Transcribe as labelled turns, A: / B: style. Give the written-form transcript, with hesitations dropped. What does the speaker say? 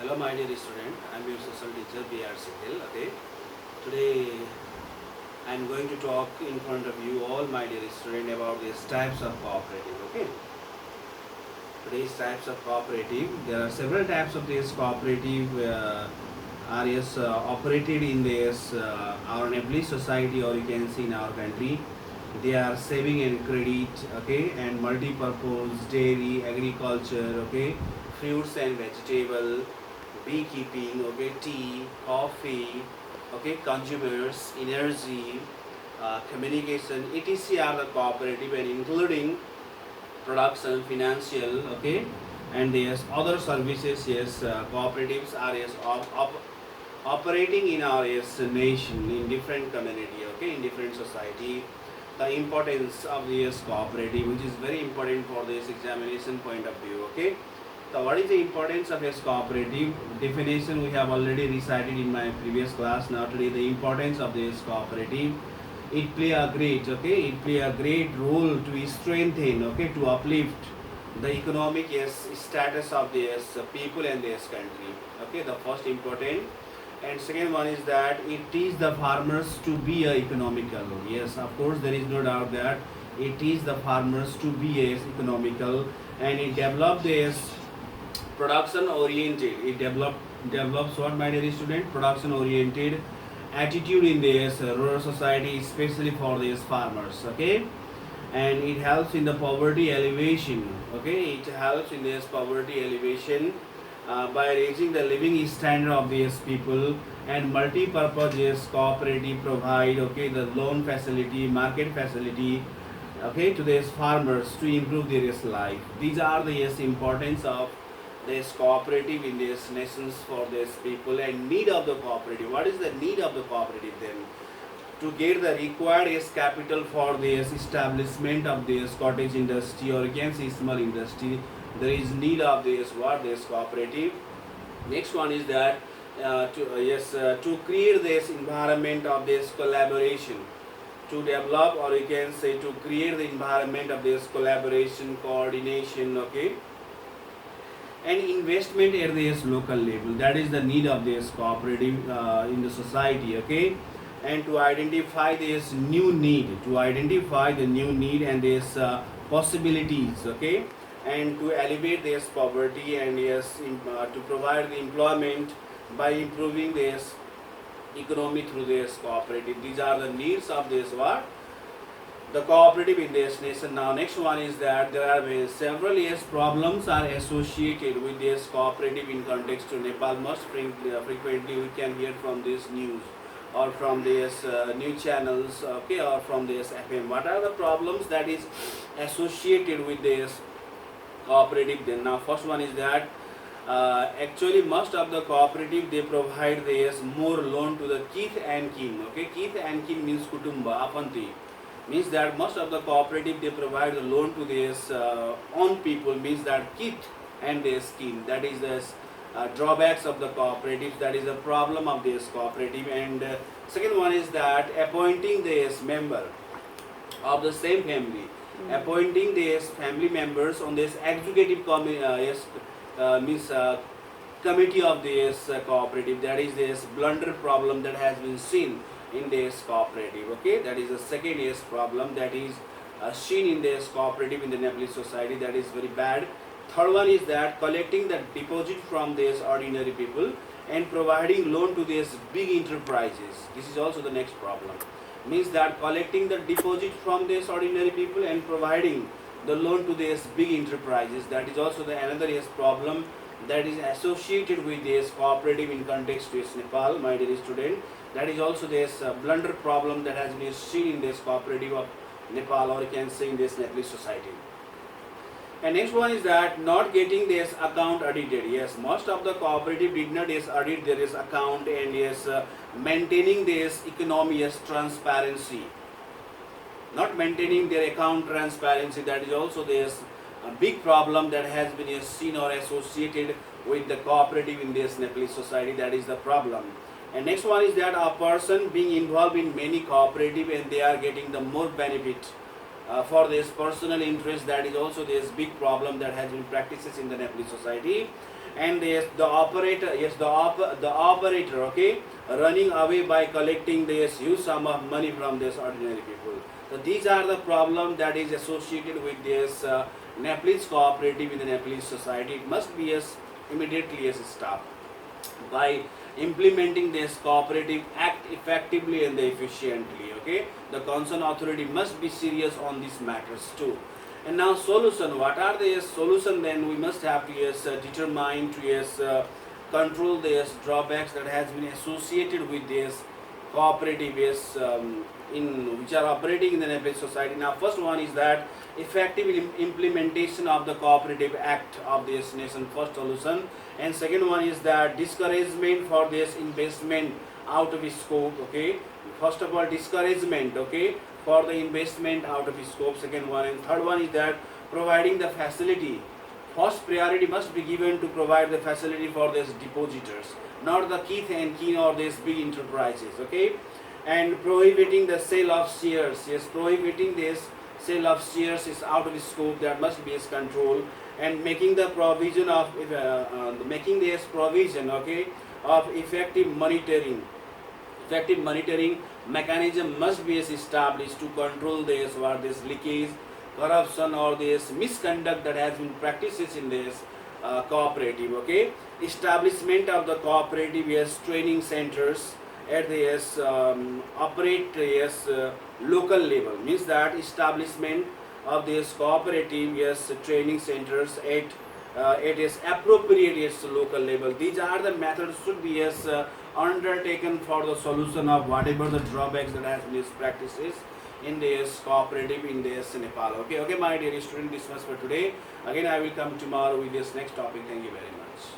A: Hello, my dear student. I am your social teacher B.R. Sikhil. Okay. Today I am going to talk in front of you all, my dear student, about these types of cooperative. Okay. Today's types of cooperative. There are several types of these cooperative areas operated in this our Nepalese society, or you can see in our country. They are saving and credit, okay, and multi-purpose, dairy, agriculture, okay, fruits and vegetable, beekeeping, okay, tea, coffee, okay, consumers, energy, communication, etc. are the cooperative and including production, financial, okay, and yes, other services, yes, cooperatives are yes, operating in our yes, nation, in different community, okay, in different society. The importance of this cooperative, which is very important for this examination point of view, okay. So what is the importance of this cooperative? Definition we have already recited in my previous class. Now today the importance of this cooperative. It play a great, okay, it play a great role to strengthen, okay, to uplift the economic yes, status of this people and this country. Okay, the first important. And second one is that it teaches the farmers to be economical. Yes, of course, there is no doubt that it teaches the farmers to be economical, and it develop this production oriented. It develops what, my dear student? Production oriented attitude in this rural society, especially for these farmers, okay. And it helps in the poverty elevation, okay. It helps in this poverty elevation by raising the living standard of these people. And multi-purpose yes, cooperative provide, okay, the loan facility, market facility, okay, to these farmers to improve their life. These are the yes, importance of this cooperative in these nations for these people. And need of the cooperative, what is the need of the cooperative then? To get the required yes, capital for this establishment of this cottage industry, or again small industry, there is need of this what, this cooperative. Next one is that to create this environment of this collaboration, to develop, or you can say to create the environment of this collaboration, coordination, okay, and investment at this local level. That is the need of this cooperative in the society, okay. And to identify this new need, to identify the new need and this possibilities, okay, and to elevate this poverty, and yes, to provide the employment by improving this economy through this cooperative. These are the needs of this what, the cooperative in this nation. Now next one is that there are several yes, problems are associated with this cooperative in context to Nepal. Most frequently we can hear from this news, or from this news channels, okay, or from this FM. What are the problems that is associated with this cooperative then? Now first one is that actually most of the cooperative, they provide this more loan to the kith and kin, okay. Kith and kin means kutumba, apanti, means that most of the cooperative, they provide the loan to this own people, means that kith and their kin. That is the drawbacks of the cooperatives, that is the problem of this cooperative. And second one is that appointing this member of the same family, appointing these family members on this executive means committee of this cooperative. That is this blunder problem that has been seen in this cooperative, okay. That is the second yes, problem that is seen in this cooperative in the Nepalese society, that is very bad. Third one is that collecting the deposit from these ordinary people and providing loan to these big enterprises. This is also the next problem. Means that collecting the deposit from these ordinary people and providing the loan to these big enterprises. That is also the another yes, problem that is associated with this cooperative in context to Nepal, my dear student. That is also this blunder problem that has been seen in this cooperative of Nepal, or you can say in this Nepalese society. And next one is that not getting this account audited. Yes, most of the cooperative did not yes, audit their yes, account, and yes, maintaining this economy yes, transparency, not maintaining their account transparency. That is also this a big problem that has been yes, seen or associated with the cooperative in this Nepalese society. That is the problem. And next one is that a person being involved in many cooperative and they are getting the more benefit for this personal interest. That is also this big problem that has been practices in the Nepalese society. and yes, the operator, yes, the operator, okay, running away by collecting this huge sum of money from this ordinary people. So these are the problem that is associated with this Nepalese cooperative in the Nepalese society. It must be as immediately as stopped by implementing this cooperative act effectively and efficiently. Okay, the concerned authority must be serious on these matters too. And now solution, what are the solution? Then we must have to determine to control the drawbacks that has been associated with this cooperative in which are operating in the Nepalese society. Now first one is that effective implementation of the cooperative act of this nation, first solution. And second one is that discouragement for this investment out of scope. Okay, first of all discouragement, okay, for the investment out of scope, second one. And third one is that providing the facility, first priority must be given to provide the facility for these depositors, not the Keith and Keen or these big enterprises. Okay, and prohibiting the sale of shares, yes, prohibiting this sale of shares is out of scope, that must be control. And making the provision of making this provision, okay, of effective monitoring mechanism must be established to control this leakage, corruption or this misconduct that has been practices in this cooperative. Okay, establishment of the cooperative training centers at the operate local level, means that establishment of this cooperative training centers at its appropriate local level. These are the methods should be undertaken for the solution of whatever the drawbacks that has been practices in this cooperative in this Nepal. Okay, my dear student, this much for today. Again, I will come tomorrow with this next topic. Thank you very much.